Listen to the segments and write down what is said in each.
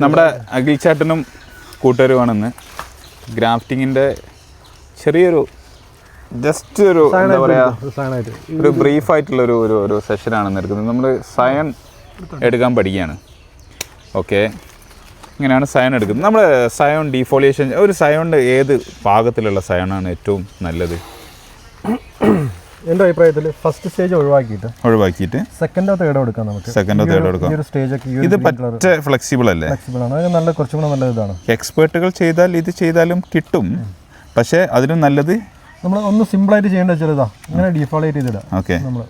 നമ്മുടെ അഖിൽ ചേട്ടനും കൂട്ടുകാരുമാണെന്ന് ഗ്രാഫ്റ്റിങ്ങിൻ്റെ ചെറിയൊരു ജസ്റ്റ് ഒരു എന്താ പറയുക ഒരു ബ്രീഫായിട്ടുള്ള ഒരു സെഷനാണ് എടുക്കുന്നത്. നമ്മൾ സയൺ എടുക്കാൻ പഠിക്കുകയാണ്. ഓക്കെ, ഇങ്ങനെയാണ് സയൺ എടുക്കുന്നത്. നമ്മൾ സയൺ ഡീഫോളിയേഷൻ, ഒരു സയണിൻ്റെ ഏത് പാകത്തിലുള്ള സയണാണ് ഏറ്റവും നല്ലത്? എൻ്റെ അഭിപ്രായത്തിൽ ഫസ്റ്റ് സ്റ്റേജ് ഒഴിവാക്കിയിട്ട് സെക്കൻഡോ തേർഡോ എടുക്കാം. നമുക്ക് സെക്കൻഡോ തേർഡോ എടുക്കാം. ഇത് പറ്റ ഫ്ലെക്സിബിൾ അല്ലേ? ഫ്ലെക്സിബിൾ ആണ്, നല്ല കുറച്ചും കൂടെ നല്ല ഇതാണ്. എക്സ്പേർട്ടുകൾ ചെയ്താൽ ഇത് ചെയ്താലും കിട്ടും, പക്ഷേ അതിനും നല്ലത് നമ്മൾ ഒന്ന് സിമ്പിളായിട്ട് ചെയ്യേണ്ട ചെറുതാ ഇങ്ങനെ ഡീഫോളിയേറ്റ് ചെയ്തിടാം. ഓക്കെ, നമ്മൾ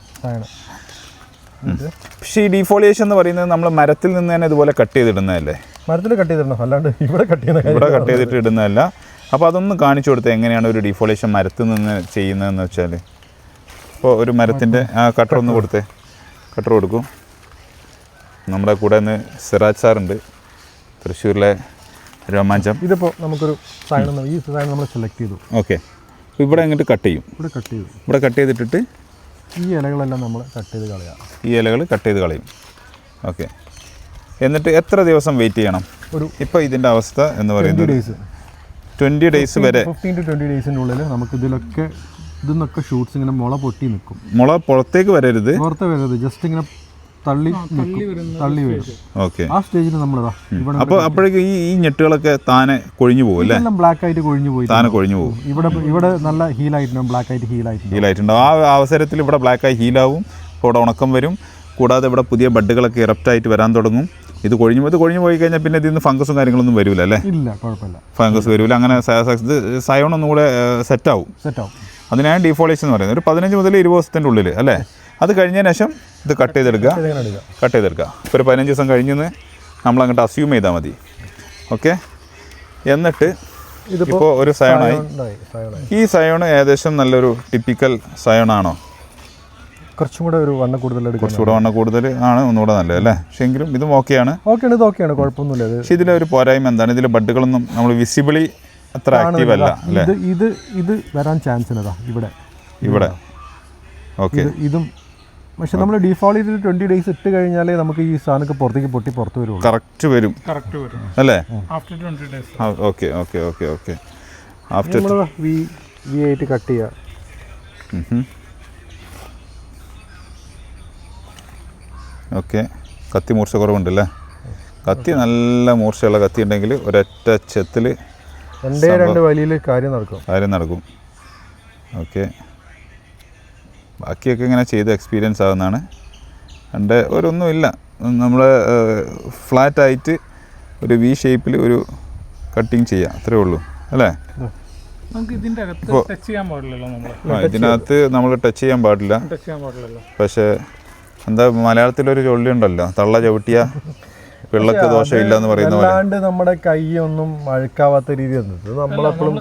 പക്ഷേ ഈ ഡീഫോളിയേഷൻ എന്ന് പറയുന്നത് നമ്മൾ മരത്തിൽ നിന്ന് തന്നെ ഇതുപോലെ കട്ട് ചെയ്തിടുന്നതല്ലേ? മരത്തിൽ കട്ട് ചെയ്തിടണം, അല്ലാണ്ട് ഇവിടെ കട്ട് ചെയ്തിട്ട് ഇടുന്നതല്ല. അപ്പോൾ അതൊന്ന് കാണിച്ചു കൊടുത്താൽ എങ്ങനെയാണ് ഒരു ഡീഫോളിയേഷൻ മരത്തിൽ നിന്ന് ചെയ്യുന്നതെന്ന് വെച്ചാൽ. ഇപ്പോൾ ഒരു മരത്തിൻ്റെ ആ കട്ടർ ഒന്ന് കൊടുത്തേ, കട്ടർ കൊടുക്കും. നമ്മുടെ കൂടെ നിന്ന് സിറാജ് സാറുണ്ട്, തൃശ്ശൂരിലെ രോമാഞ്ചം. ഇതിപ്പോൾ നമുക്കൊരു സൈഡ്, ഈ സൈഡ് നമ്മൾ സെലക്ട് ചെയ്തു. ഓക്കെ, ഇവിടെ അങ്ങോട്ട് കട്ട് ചെയ്യും. ഇവിടെ കട്ട് ചെയ്തിട്ടിട്ട് ഈ ഇലകളെല്ലാം നമ്മൾ കട്ട് ചെയ്ത് കളയാം. ഈ ഇലകൾ കട്ട് ചെയ്ത് കളയും. ഓക്കെ, എന്നിട്ട് എത്ര ദിവസം വെയിറ്റ് ചെയ്യണം? ഇപ്പോൾ ഇതിൻ്റെ അവസ്ഥ എന്ന് പറയുന്നത് 20 days വരെ. 15 to 20 ഡേയ്സിൻ്റെ ഉള്ളിൽ നമുക്ക് ഇതിന്നൊക്കെ ഷൂട്ട്സ് ഇങ്ങനെ മുള പൊട്ടി നിൽക്കും. മുള പുറത്തേക്ക് വരരുത്, ജസ്റ്റ് ഇങ്ങനെ തള്ളി വരും. ഓക്കെ, ആ സ്റ്റേജിൽ നമ്മളതാ. അപ്പോൾ അപ്പോഴേക്കും ഈ ഞെട്ടുകളൊക്കെ താനെ കൊഴിഞ്ഞു പോകും അല്ലേ? ബ്ലാക്ക് ആയിട്ട് കൊഴിഞ്ഞു പോയി, താനെ കൊഴിഞ്ഞു പോകും. ഇവിടെ നല്ല ഹീലായിട്ടുണ്ടാവും, ബ്ലാക്ക് ആയിട്ട് ഹീലായിട്ടുണ്ടാവും. ആ അവസരത്തിൽ ഇവിടെ ബ്ലാക്കായി ഹീലാവും, ഇവിടെ ഉണക്കം വരും. കൂടാതെ ഇവിടെ പുതിയ ബഡ്ഡുകളൊക്കെ ഇറപ്റ്റായിട്ട് വരാൻ തുടങ്ങും. ഇത് കൊഴിഞ്ഞു പോയി കഴിഞ്ഞാൽ പിന്നെ ഇതിൽ നിന്ന് ഫംഗസും കാര്യങ്ങളൊന്നും വരില്ല അല്ലേ? ഇല്ല, കുഴപ്പമില്ല, ഫംഗസ് വരില്ല. അങ്ങനെ സയോൺ ഒന്നും കൂടെ സെറ്റാവും. അതിനാണ് ഡീഫോളിയേഷൻ എന്ന് പറയുന്നത്. ഒരു 15 മുതൽ 20 ദിവസത്തിൻ്റെ ഉള്ളിൽ അല്ലേ? അത് കഴിഞ്ഞതിന് ശേഷം ഇത് കട്ട് ചെയ്തെടുക്കുക. ഇപ്പോൾ ഒരു 15 ദിവസം കഴിഞ്ഞെന്ന് നമ്മളങ്ങോട്ട് അസ്യൂം ചെയ്താൽ മതി. ഓക്കെ, എന്നിട്ട് ഇപ്പോൾ ഒരു സയോണായി. ഈ സയോൺ ഏകദേശം നല്ലൊരു ടിപ്പിക്കൽ സയോണാണോ? കുറച്ചും കൂടെ ഒരു വണ്ണ കൂടുതൽ ആണ് ഒന്നുകൂടെ നല്ലത് അല്ലേ? പക്ഷേ എങ്കിലും ഇതും ഓക്കെയാണ്, കുഴപ്പമൊന്നുമില്ല. പക്ഷേ ഇതിലൊരു പോരായ്മ എന്താണ്? ഇതിൽ ബഡ്ഡുകളൊന്നും നമ്മൾ വിസിബിളി അത്ര ആക്റ്റീവ് അല്ല അല്ലേ? ഇത് വരാൻ ചാൻസ് ഇവിടെ. ഓക്കെ, ഇതും പക്ഷെ നമ്മൾ ഡീഫോൾട്ട് 20 days ഇട്ട് കഴിഞ്ഞാലേ നമുക്ക് ഈ സാധനമൊക്കെ പുറത്ത് വരുള്ളൂ. കറക്റ്റ് വരും അല്ലേ? After 20 days. Okay. After V ആയിട്ട് കട്ട് ചെയ്യുക. ഓക്കെ, കത്തി മൂർച്ച കുറവുണ്ടല്ലേ? കത്തി നല്ല മൂർച്ചയുള്ള കത്തി ഉണ്ടെങ്കിൽ ഒരൊറ്റ ചെത്തിൽ 2 വലിയ കാര്യം നടക്കും. ഓക്കെ, ബാക്കിയൊക്കെ ഇങ്ങനെ ചെയ്ത് എക്സ്പീരിയൻസ് ആകുന്നതാണ്. ഒരൊന്നുമില്ല, നമ്മൾ ഫ്ലാറ്റായിട്ട് ഒരു വി ഷേപ്പിൽ ഒരു കട്ടിങ് ചെയ്യാം, അത്രേ ഉള്ളൂ അല്ലേ? ഇതിനകത്ത് നമ്മൾ ടച്ച് ചെയ്യാൻ പാടില്ല. പക്ഷേ എന്താ മലയാളത്തിലൊരു ചൊല്ലുണ്ടല്ലോ, തള്ള ചവിട്ടിയ പിള്ളക്ക് ദോഷമില്ല എന്ന് പറയുന്ന പോലെ. അല്ലാണ്ട് നമ്മുടെ കൈയൊന്നും അഴുക്കാവാത്ത രീതിയിൽ നമ്മളെപ്പോഴും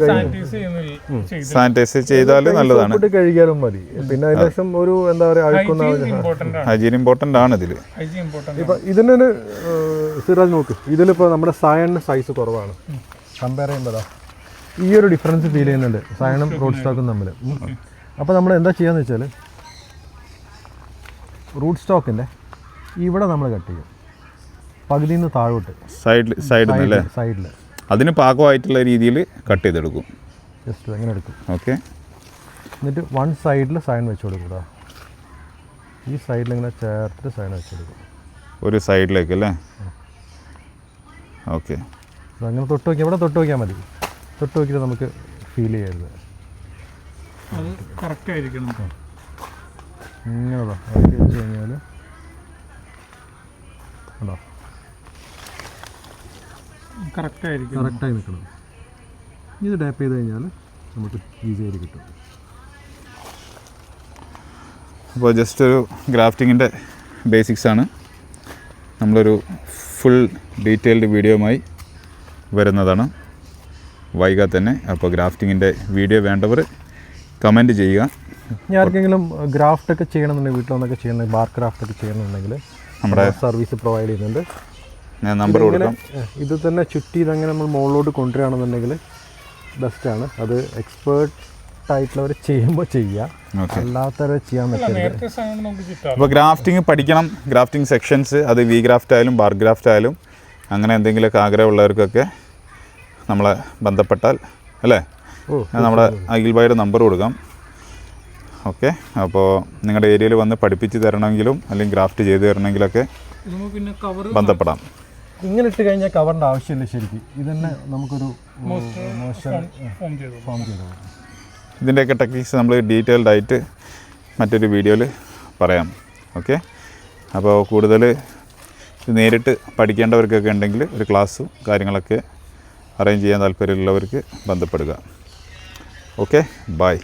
സാനിറ്റൈസ് ചെയ്താൽ നല്ലതാണ്. കഴുകിയാലും മതി. പിന്നെ അതിനുശേഷം ഒരു എന്താ പറയുക, ഹൈജീൻ ഇമ്പോർട്ടൻ്റ് ആണ് ഇതിൽ. ഇപ്പം ഇതിനൊരു സിറാജ് നോക്ക്, ഇതിലിപ്പോൾ നമ്മുടെ സയണിന് സൈസ് കുറവാണ്. കമ്പയർ ചെയ്യുമ്പോഴാ ഈ ഒരു ഡിഫറൻസ് ഫീൽ ചെയ്യുന്നുണ്ട് സയണും റൂട്ട് സ്റ്റോക്കും തമ്മിൽ. അപ്പോൾ നമ്മൾ എന്താ ചെയ്യാന്ന് വെച്ചാൽ റൂട്ട് സ്റ്റോക്കിൻ്റെ ഇവിടെ നമ്മൾ കട്ട് ചെയ്യും, പകുതിയിൽ നിന്ന് താഴോട്ട് സൈഡിൽ അതിന് പാകമായിട്ടുള്ള രീതിയിൽ കട്ട് ചെയ്തെടുക്കും. ജസ്റ്റ് എങ്ങനെ എടുക്കും. ഓക്കെ, എന്നിട്ട് വൺ സൈഡിൽ സൈൻ വെച്ച് കൊടുക്കുക. ഈ സൈഡിൽ ഇങ്ങനെ ചേർത്തിട്ട് സൈൻ വെച്ച് കൊടുക്കും, ഒരു സൈഡിലേക്ക് അല്ലേ? ഓക്കെ, അങ്ങനെ തൊട്ട് നോക്കിയാൽ ഇവിടെ തൊട്ട് നോക്കിയാൽ മതി. തൊട്ട് നോക്കിയിട്ട് നമുക്ക് ഫീൽ ചെയ്യരുത്. അത് കറക്റ്റ് ആയിരിക്കണം. ഇങ്ങനെ ഇറക്കി വെച്ച് കഴിഞ്ഞാൽ ഉണ്ടോ, കറക്റ്റായി നിൽക്കണം. ഇത് ടാപ്പ് ചെയ്ത് കഴിഞ്ഞാൽ നമുക്ക് ഈസി ആയിട്ട് കിട്ടും. അപ്പോൾ ജസ്റ്റ് ഒരു ഗ്രാഫ്റ്റിങ്ങിൻ്റെ ബേസിക്സാണ്. നമ്മളൊരു ഫുൾ ഡീറ്റെയിൽഡ് വീഡിയോയുമായി വരുന്നതാണ് വൈകാതെ തന്നെ. അപ്പോൾ ഗ്രാഫ്റ്റിങ്ങിൻ്റെ വീഡിയോ വേണ്ടവർ കമൻറ്റ് ചെയ്യുക. ഇനി ആർക്കെങ്കിലും ഗ്രാഫ്റ്റൊക്കെ ചെയ്യണമെന്നുണ്ടെങ്കിൽ, വീട്ടിൽ വന്നൊക്കെ ചെയ്യണമെങ്കിൽ, ബാർ ക്രാഫ്റ്റൊക്കെ ചെയ്യണമെന്നുണ്ടെങ്കിൽ നമ്മുടെ സർവീസ് പ്രൊവൈഡ് ചെയ്യുന്നുണ്ട്. ഞാൻ നമ്പർ കൊടുക്കാം. ഇത് തന്നെ ചുറ്റി ഇതങ്ങനെ നമ്മൾ മുകളിലോട്ട് കൊണ്ടുവരികയാണെന്നുണ്ടെങ്കിൽ ബെസ്റ്റാണ്. അത് എക്സ്പേർട്ടായിട്ടുള്ളവർ ചെയ്യുമ്പോൾ ചെയ്യാം, അല്ലാത്തവരെ ചെയ്യാൻ പറ്റില്ല. അപ്പോൾ ഗ്രാഫ്റ്റിംഗ് പഠിക്കണം. ഗ്രാഫ്റ്റിംഗ് സെക്ഷൻസ് അത് വി ഗ്രാഫ്റ്റ് ആയാലും ബാർ ഗ്രാഫ്റ്റ് ആയാലും അങ്ങനെ എന്തെങ്കിലുമൊക്കെ ആഗ്രഹമുള്ളവർക്കൊക്കെ നമ്മളെ ബന്ധപ്പെട്ടാൽ അല്ലേ, നമ്മുടെ അഖിൽ ഭായിയുടെ നമ്പർ കൊടുക്കാം. ഓക്കെ, അപ്പോൾ നിങ്ങളുടെ ഏരിയയിൽ വന്ന് പഠിപ്പിച്ച് തരണമെങ്കിലും അല്ലെങ്കിൽ ഗ്രാഫ്റ്റ് ചെയ്ത് തരണമെങ്കിലൊക്കെ പിന്നെ കവർ ബന്ധപ്പെടാം. ഇങ്ങനെ ഇട്ട് കഴിഞ്ഞാൽ കവറിൻ്റെ ആവശ്യമില്ല ശരിക്കും. ഇത് തന്നെ നമുക്കൊരു മോശം ഫോം ചെയ്തു. ഫോം ചെയ്തു. ഇതിൻ്റെയൊക്കെ ടെക്നിക്സ് നമ്മൾ ഡീറ്റെയിൽഡ് ആയിട്ട് മറ്റൊരു വീഡിയോയിൽ പറയാം. ഓക്കെ, അപ്പോൾ കൂടുതൽ നേരിട്ട് പഠിക്കേണ്ടവർക്കൊക്കെ ഉണ്ടെങ്കിൽ ഒരു ക്ലാസ്സും കാര്യങ്ങളൊക്കെ അറേഞ്ച് ചെയ്യാൻ താല്പര്യമുള്ളവർക്ക് ബന്ധപ്പെടുക. Okay, by.